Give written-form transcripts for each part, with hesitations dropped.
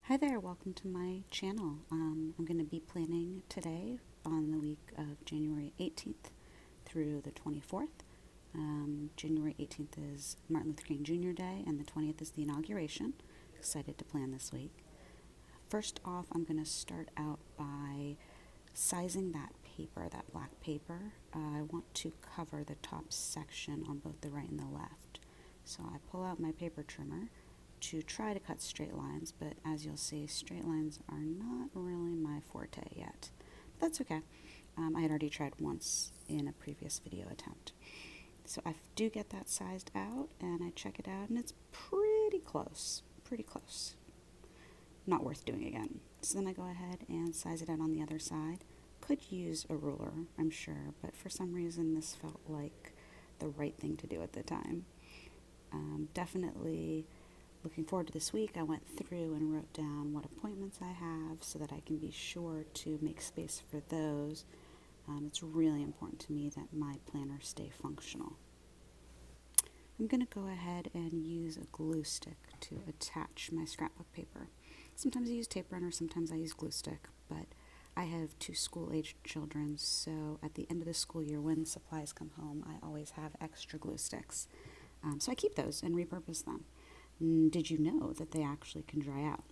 Hi there, welcome to my channel. I'm going to be planning today on the week of January 18th through the 24th. January 18th is Martin Luther King Jr. Day and the 20th is the inauguration. Excited to plan this week. First off, I'm going to start out by sizing that paper, that black paper. I want to cover the top section on both the right and the left. So I pull out my paper trimmer to try to cut straight lines, but as you'll see, straight lines are not really my forte yet. But that's okay. I had already tried once in a previous video attempt. So I do get that sized out, and I check it out, and it's pretty close. Not worth doing again. So then I go ahead and size it out on the other side. Could use a ruler, I'm sure, but for some reason this felt like the right thing to do at the time. Definitely looking forward to this week. I went through and wrote down what appointments I have so that I can be sure to make space for those. It's really important to me that my planner stay functional. I'm going to go ahead and use a glue stick to attach my scrapbook paper. Sometimes I use tape runner, sometimes I use glue stick, but I have 2 school-aged children, so at the end of the school year when supplies come home, I always have extra glue sticks. So I keep those and repurpose them. Did you know that they actually can dry out?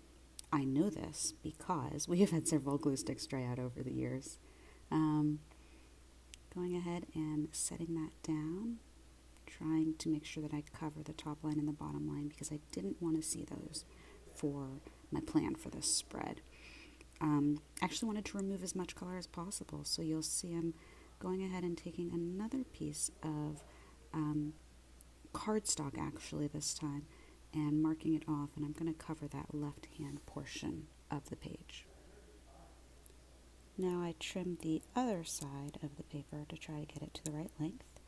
I know this because we have had several glue sticks dry out over the years. Going ahead and setting that down, trying to make sure that I cover the top line and the bottom line because I didn't want to see those for my plan for this spread. Actually wanted to remove as much color as possible, so you'll see I'm going ahead and taking another piece of cardstock actually this time and marking it off, and I'm going to cover that left hand portion of the page. Now I trim the other side of the paper to try to get it to the right length,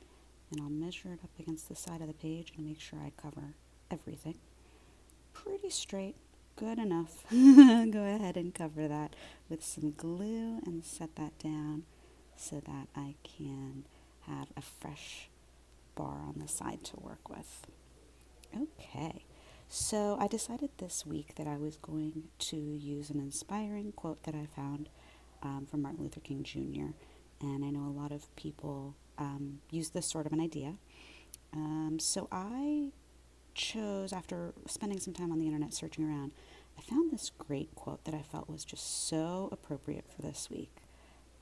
and I'll measure it up against the side of the page and make sure I cover everything. Pretty straight, good enough. Go ahead and cover that with some glue and set that down so that I can have a fresh bar on the side to work with. Okay, so I decided this week that I was going to use an inspiring quote that I found from Martin Luther King Jr., and I know a lot of people use this sort of an idea. So I chose, after spending some time on the internet searching around, I found this great quote that I felt was just so appropriate for this week.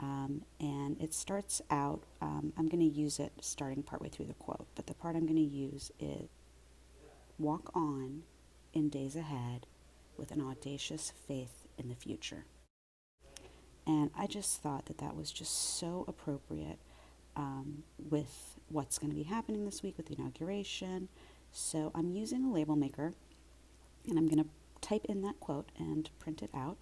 And it starts out, I'm going to use it starting partway through the quote, but the part I'm going to use is, walk on in days ahead with an audacious faith in the future. And I just thought that that was just so appropriate with what's going to be happening this week with the inauguration. So I'm using a label maker, and I'm going to type in that quote and print it out.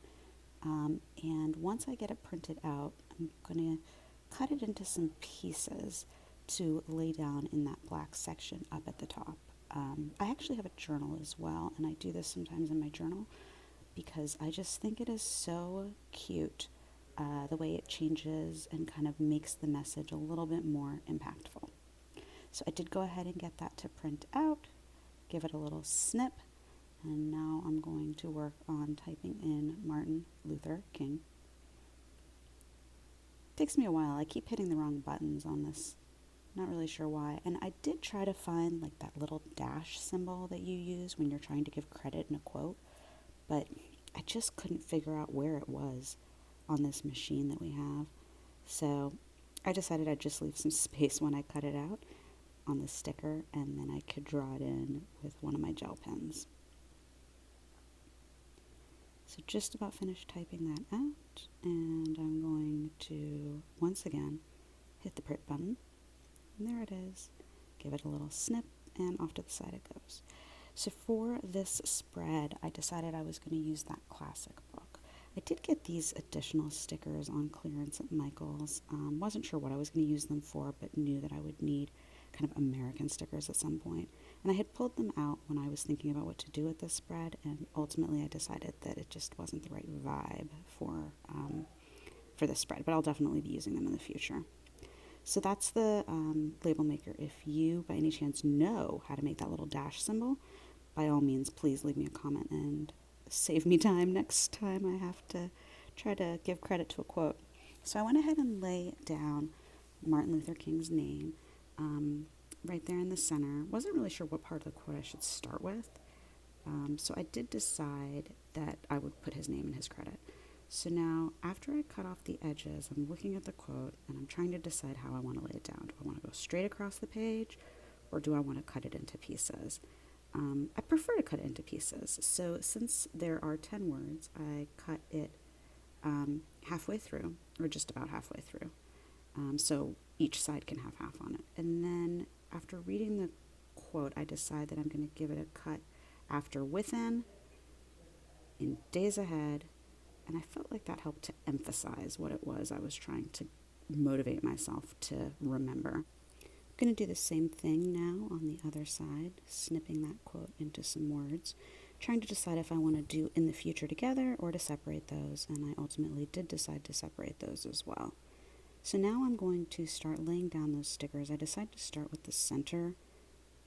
And once I get it printed out, I'm going to cut it into some pieces to lay down in that black section up at the top. I actually have a journal as well, and I do this sometimes in my journal because I just think it is so cute the way it changes and kind of makes the message a little bit more impactful. So I did go ahead and get that to print out, give it a little snip, and now I'm going to work on typing in Martin Luther King. Takes me a while. I keep hitting the wrong buttons on this. Not really sure why. And I did try to find like that little dash symbol that you use when you're trying to give credit in a quote, but I just couldn't figure out where it was on this machine that we have. So I decided I'd just leave some space when I cut it out on the sticker, and then I could draw it in with one of my gel pens. So just about finished typing that out, and I'm going to once again hit the print button, and there it is. Give it a little snip, and off to the side it goes. So for this spread, I decided I was going to use that classic book. I did get these additional stickers on clearance at Michael's. Wasn't sure what I was going to use them for, but knew that I would need kind of American stickers at some point. And I had pulled them out when I was thinking about what to do with this spread, and ultimately I decided that it just wasn't the right vibe for this spread, but I'll definitely be using them in the future. So that's the label maker. If you, by any chance, know how to make that little dash symbol, by all means, please leave me a comment and save me time next time I have to try to give credit to a quote. So I went ahead and lay down Martin Luther King's name right there in the center. Wasn't really sure what part of the quote I should start with. So I did decide that I would put his name in his credit. So now, after I cut off the edges, I'm looking at the quote and I'm trying to decide how I want to lay it down. Do I want to go straight across the page, or do I want to cut it into pieces? I prefer to cut it into pieces. So since there are 10 words, I cut it halfway through, or just about halfway through. So each side can have half on it. And then after reading the quote, I decide that I'm going to give it a cut after within, in days ahead, and I felt like that helped to emphasize what it was I was trying to motivate myself to remember. I'm going to do the same thing now on the other side, snipping that quote into some words, trying to decide if I want to do in the future together or to separate those, and I ultimately did decide to separate those as well. So now I'm going to start laying down those stickers. I decided to start with the center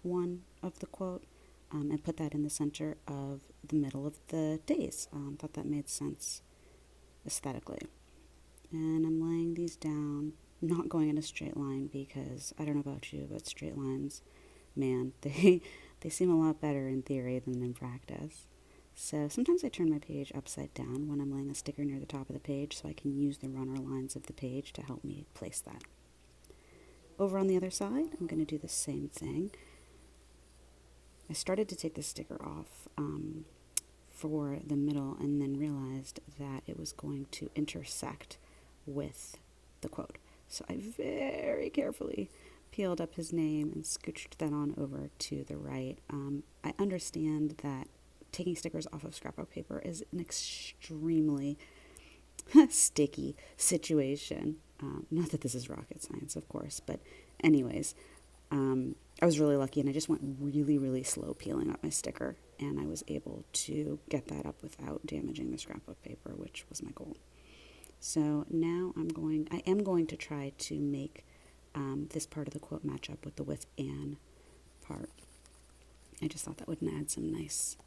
one of the quote and put that in the center of the middle of the days. Thought that made sense aesthetically. And I'm laying these down, not going in a straight line because I don't know about you, but straight lines, man, they seem a lot better in theory than in practice. So sometimes I turn my page upside down when I'm laying a sticker near the top of the page so I can use the runner lines of the page to help me place that. Over on the other side, I'm going to do the same thing. I started to take the sticker off for the middle and then realized that it was going to intersect with the quote. So I very carefully peeled up his name and scooched that on over to the right. I understand that taking stickers off of scrapbook paper is an extremely sticky situation. Not that this is rocket science, of course, but anyways, I was really lucky and I just went really, really slow peeling up my sticker and I was able to get that up without damaging the scrapbook paper, which was my goal. So now I am going to try to make this part of the quote match up with the with and part. I just thought that would add some nice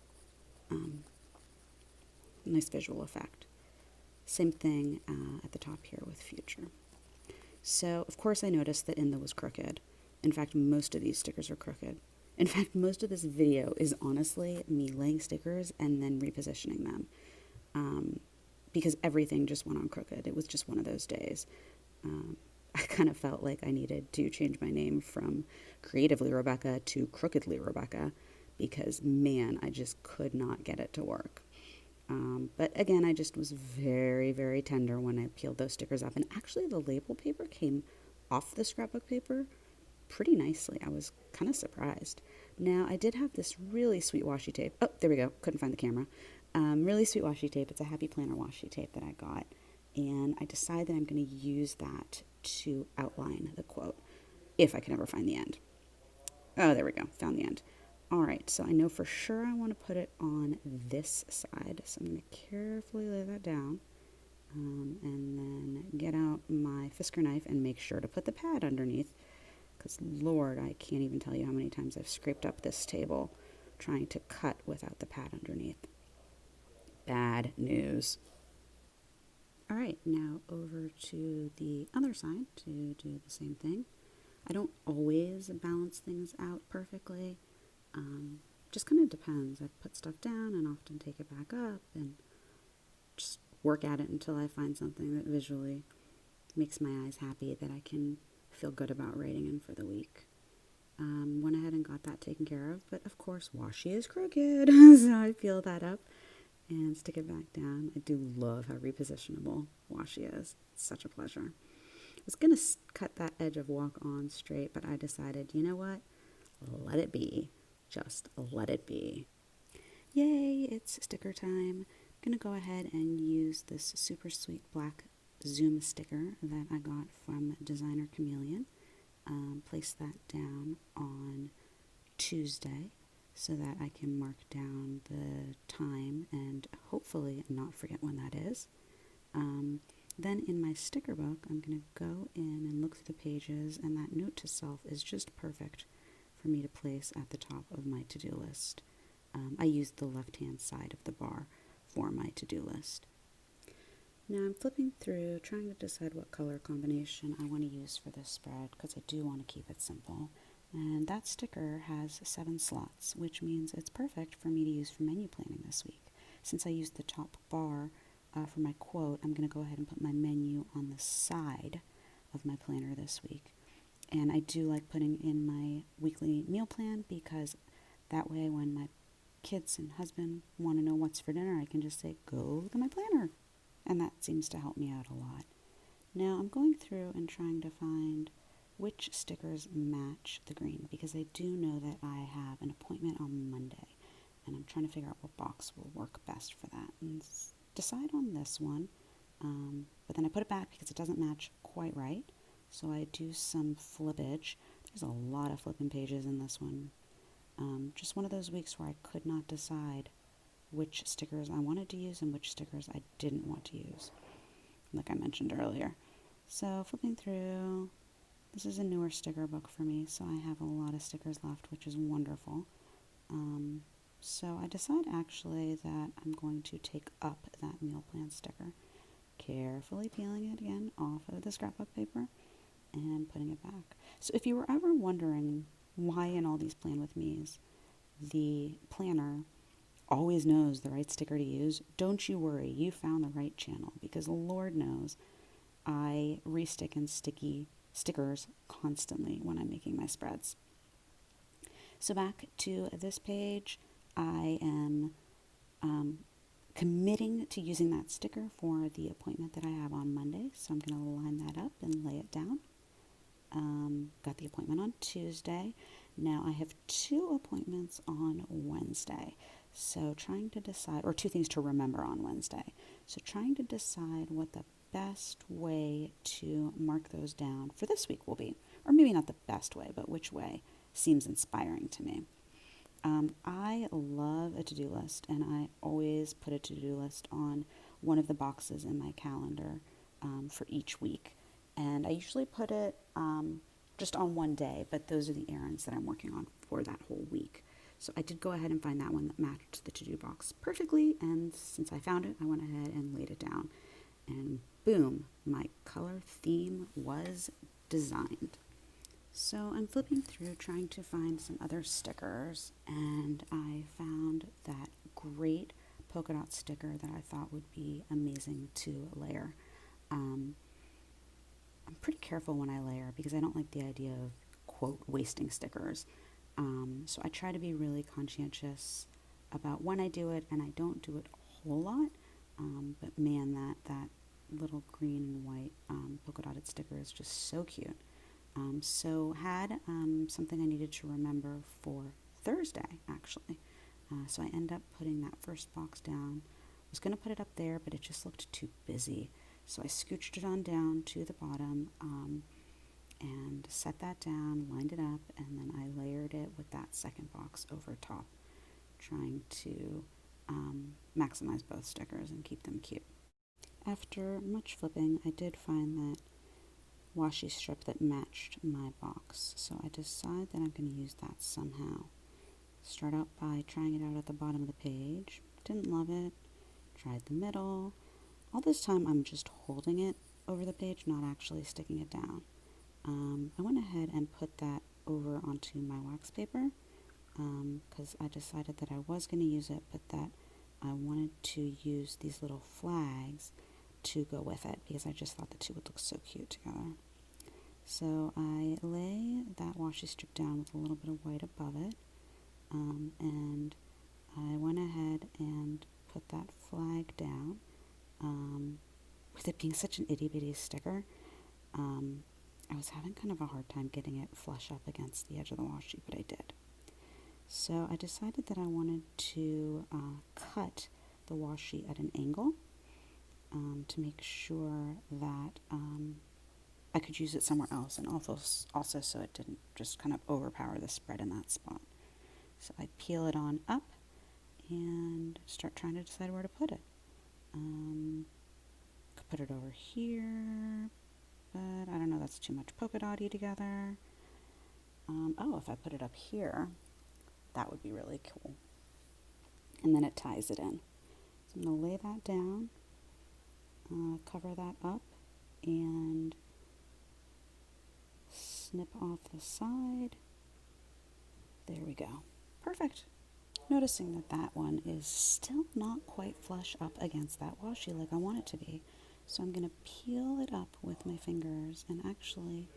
visual effect. Same thing at the top here with future. So, of course, I noticed that in the was crooked. In fact, most of these stickers are crooked. In fact, most of this video is honestly me laying stickers and then repositioning them because everything just went on crooked. It was just one of those days. I kind of felt like I needed to change my name from Creatively Rebecca to Crookedly Rebecca because, man, I just could not get it to work. But again, I just was very, very tender when I peeled those stickers up. And actually, the label paper came off the scrapbook paper pretty nicely. I was kind of surprised. Now, I did have this really sweet washi tape. Oh, there we go. Couldn't find the camera. Really sweet washi tape. It's a Happy Planner washi tape that I got. And I decided that I'm going to use that to outline the quote, if I can ever find the end. Oh, there we go. Found the end. All right, so I know for sure I want to put it on this side. So I'm going to carefully lay that down and then get out my Fisker knife and make sure to put the pad underneath. Because, Lord, I can't even tell you how many times I've scraped up this table trying to cut without the pad underneath. Bad news. All right, now over to the other side to do the same thing. I don't always balance things out perfectly. Just kind of depends. I put stuff down and often take it back up and just work at it until I find something that visually makes my eyes happy that I can feel good about writing in for the week. Went ahead and got that taken care of, but of course washi is crooked, so I peel that up and stick it back down. I do love how repositionable washi is. It's such a pleasure. I was going to cut that edge of walk on straight, but I decided, you know what? Let it be. Just let it be. Yay, it's sticker time. I'm going to go ahead and use this super sweet black Zoom sticker that I got from Designer Chameleon. Place that down on Tuesday so that I can mark down the time and hopefully not forget when that is. Then in my sticker book, I'm going to go in and look through the pages, and that note to self is just perfect for me to place at the top of my to-do list. I used the left-hand side of the bar for my to-do list. Now I'm flipping through, trying to decide what color combination I want to use for this spread, because I do want to keep it simple. And that sticker has 7 slots, which means it's perfect for me to use for menu planning this week. Since I used the top bar for my quote, I'm going to go ahead and put my menu on the side of my planner this week. And I do like putting in my weekly meal plan, because that way when my kids and husband want to know what's for dinner, I can just say, go look at my planner. And that seems to help me out a lot. Now I'm going through and trying to find which stickers match the green, because I do know that I have an appointment on Monday, and I'm trying to figure out what box will work best for that and decide on this one. But then I put it back because it doesn't match quite right, so I do some flippage. There's a lot of flipping pages in this one. Just one of those weeks where I could not decide which stickers I wanted to use and which stickers I didn't want to use, like I mentioned earlier. So flipping through, this is a newer sticker book for me, so I have a lot of stickers left, which is wonderful. So I decide actually that I'm going to take up that meal plan sticker, carefully peeling it again off of the scrapbook paper and putting it back. So if you were ever wondering why in all these Plan With Me's the planner always knows the right sticker to use, don't you worry, you found the right channel, because Lord knows I restick and stickers constantly when I'm making my spreads. So back to this page, I am committing to using that sticker for the appointment that I have on Monday, so I'm going to line that up and lay it down. Got the appointment on Tuesday. Now I have 2 appointments on Wednesday. So trying to decide, or 2 things to remember on Wednesday. So trying to decide what the best way to mark those down for this week will be. Or maybe not the best way, but which way seems inspiring to me. I love a to-do list, and I always put a to-do list on one of the boxes in my calendar for each week. And I usually put it just on one day, but those are the errands that I'm working on for that whole week. So I did go ahead and find that one that matched the to-do box perfectly, and since I found it, I went ahead and laid it down. And boom, my color theme was designed. So I'm flipping through trying to find some other stickers, and I found that great polka dot sticker that I thought would be amazing to layer. I'm pretty careful when I layer because I don't like the idea of, quote, wasting stickers. So I try to be really conscientious about when I do it, and I don't do it a whole lot. But man, that little green and white polka dotted sticker is just so cute. So had something I needed to remember for Thursday, actually. So I end up putting that first box down. I was going to put it up there, but it just looked too busy. So I scooched it on down to the bottom and set that down, lined it up, and then I layered it with that second box over top, trying to maximize both stickers and keep them cute. After much flipping, I did find that washi strip that matched my box, so I decide that I'm going to use that somehow. Start out by trying it out at the bottom of the page. Didn't love it. Tried the middle. All this time I'm just holding it over the page, not actually sticking it down. I went ahead and put that over onto my wax paper because I decided that I was going to use it, but that I wanted to use these little flags to go with it because I just thought the two would look so cute together. So I lay that washi strip down with a little bit of white above it, and I went ahead and put that flag down. With it being such an itty-bitty sticker, I was having kind of a hard time getting it flush up against the edge of the washi, but I did. So I decided that I wanted to cut the washi at an angle to make sure that I could use it somewhere else, and also so it didn't just kind of overpower the spread in that spot. So I peel it on up and start trying to decide where to put it. Could put it over here, but I don't know, that's too much polka dotty together. If I put it up here, that would be really cool. And then it ties it in. So I'm going to lay that down, cover that up, and snip off the side. There we go. Perfect. Noticing that that one is still not quite flush up against that washi like I want it to be. So I'm going to peel it up with my fingers and actually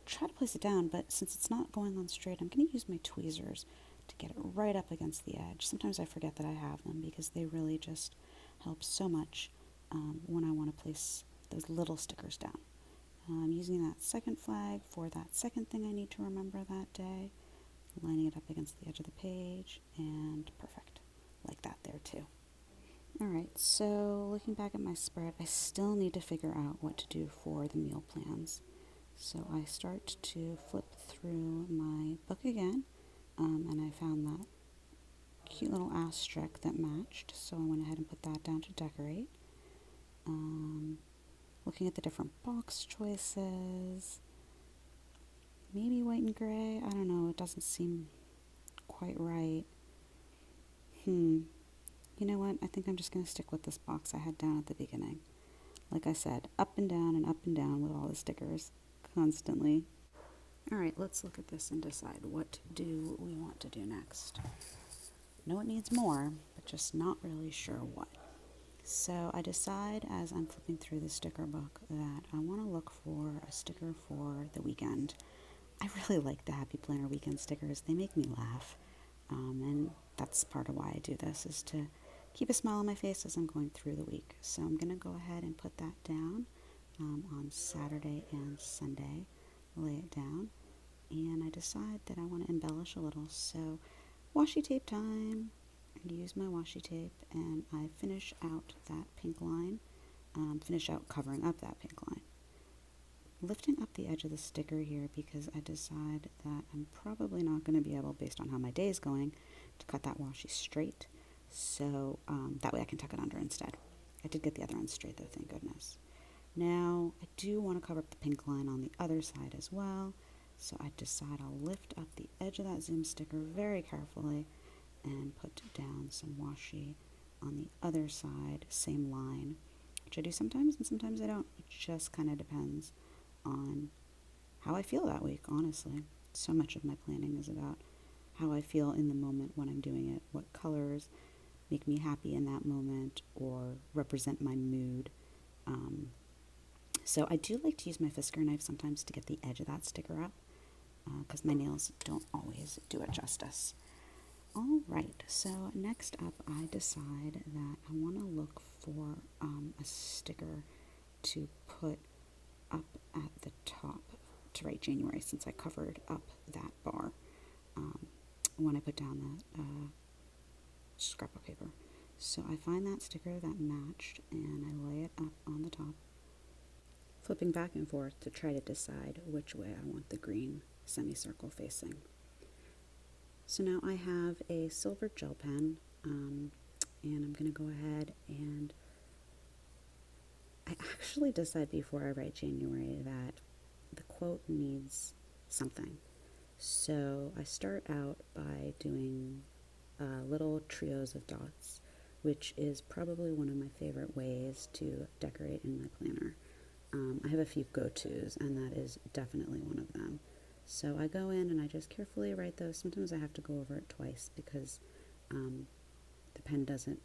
try to place it down, but since it's not going on straight, I'm going to use my tweezers to get it right up against the edge. Sometimes I forget that I have them because they really just help so much when I want to place those little stickers down. I'm using that second flag for that second thing I need to remember that day, lining it up against the edge of the page, and perfect. Like that there too. Alright, so looking back at my spread, I still need to figure out what to do for the meal plans. So I start to flip through my book again, and I found that cute little asterisk that matched, so I went ahead and put that down to decorate. Looking at the different box choices, maybe white and gray, I don't know, it doesn't seem quite right. You know what, I think I'm just going to stick with this box I had down at the beginning. Like I said, up and down with all the stickers, constantly. Alright, let's look at this and decide what do we want to do next. Know it needs more, but just not really sure what. So I decide as I'm flipping through the sticker book that I want to look for a sticker for the weekend. I really like the Happy Planner weekend stickers. They make me laugh. And that's part of why I do this, is to keep a smile on my face as I'm going through the week. So I'm going to go ahead and put that down on Saturday and Sunday. Lay it down. And I decide that I want to embellish a little. So washi tape time. I use my washi tape and I finish out that pink line, finish out covering up that pink line. Lifting up the edge of the sticker here because I decide that I'm probably not going to be able, based on how my day is going, to cut that washi straight. So that way I can tuck it under instead. I did get the other end straight though, thank goodness. Now I do want to cover up the pink line on the other side as well. So I decide I'll lift up the edge of that zoom sticker very carefully and put down some washi on the other side, same line, which I do sometimes and sometimes I don't. It just kind of depends on how I feel that week, honestly. So much of my planning is about how I feel in the moment when I'm doing it, what colors make me happy in that moment or represent my mood. So I do like to use my Fisker knife sometimes to get the edge of that sticker up because my nails don't always do it justice. Alright, so next up I decide that I want to look for a sticker to put up at the top to write January, since I covered up that bar when I put down that scrap of paper. So I find that sticker that matched and I lay it up on the top, flipping back and forth to try to decide which way I want the green semicircle facing. So now I have a silver gel pen, and I'm going to go ahead and I actually decide before I write January that the quote needs something. So I start out by doing little trios of dots, which is probably one of my favorite ways to decorate in my planner. I have a few go-tos, and that is definitely one of them. So I go in and I just carefully write those. Sometimes I have to go over it twice because the pen doesn't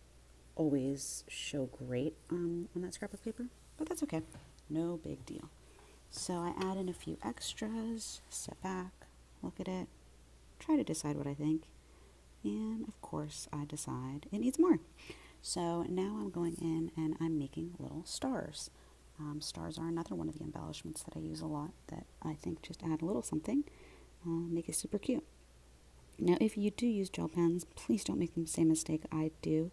always show great on that scrap of paper, but that's okay. No big deal. So I add in a few extras, sit back, look at it, try to decide what I think, and of course I decide it needs more. So now I'm going in and I'm making little stars. Stars are another one of the embellishments that I use a lot that I think just add a little something, make it super cute. Now if you do use gel pens, please don't make the same mistake I do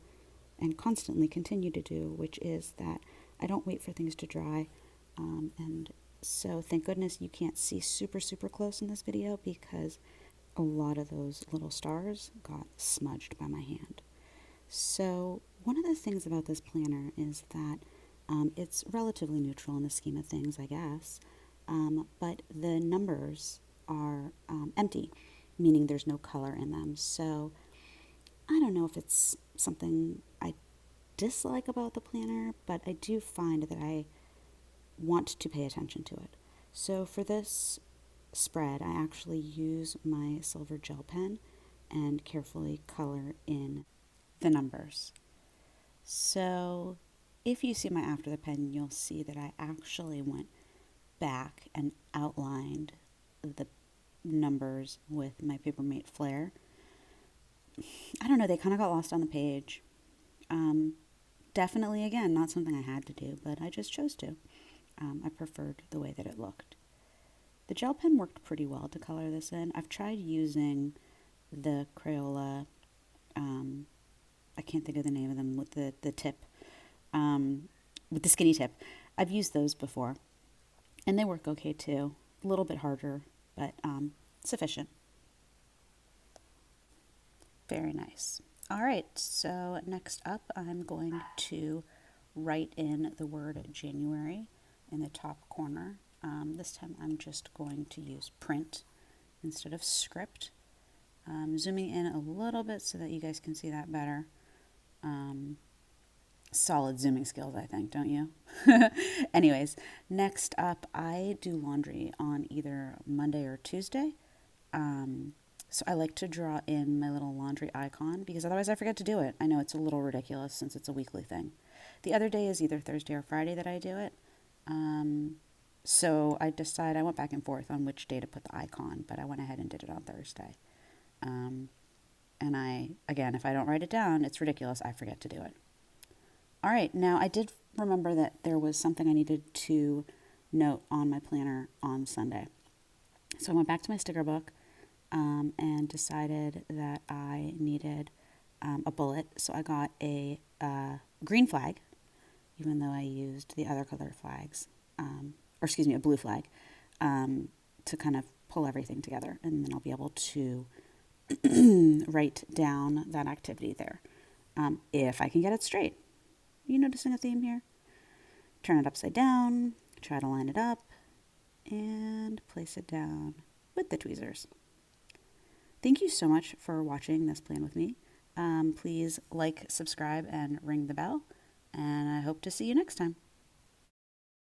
and constantly continue to do, which is that I don't wait for things to dry. And so thank goodness you can't see super close in this video because a lot of those little stars got smudged by my hand. So one of the things about this planner is that it's relatively neutral in the scheme of things, I guess, but the numbers are empty, meaning there's no color in them. So I don't know if it's something I dislike about the planner, but I do find that I want to pay attention to it. So for this spread, I actually use my silver gel pen and carefully color in the numbers. So if you see my after the pen, you'll see that I actually went back and outlined the numbers with my Papermate Flare. I don't know, they kind of got lost on the page. Definitely, again, not something I had to do, but I just chose to. I preferred the way that it looked. The gel pen worked pretty well to color this in. I've tried using the Crayola, I can't think of the name of them, with the tip, with the skinny tip. I've used those before, and they work okay too. A little bit harder, but sufficient. Very nice. All right, so next up, I'm going to write in the word January in the top corner. This time I'm just going to use print instead of script. Zooming in a little bit so that you guys can see that better. Solid zooming skills, I think, don't you? Anyways, next up, I do laundry on either Monday or Tuesday. So I like to draw in my little laundry icon because otherwise I forget to do it. I know it's a little ridiculous since it's a weekly thing. The other day is either Thursday or Friday that I do it. So I went back and forth on which day to put the icon, but I went ahead and did it on Thursday. And again, if I don't write it down, it's ridiculous. I forget to do it. All right, now I did remember that there was something I needed to note on my planner on Sunday. So I went back to my sticker book and decided that I needed a bullet. So I got a green flag, even though I used the other color flags, a blue flag, to kind of pull everything together. And then I'll be able to write down that activity there, if I can get it straight. You noticing a theme here? Turn it upside down, try to line it up, and place it down with the tweezers. Thank you so much for watching this plan with me. Please like, subscribe, and ring the bell, and I hope to see you next time.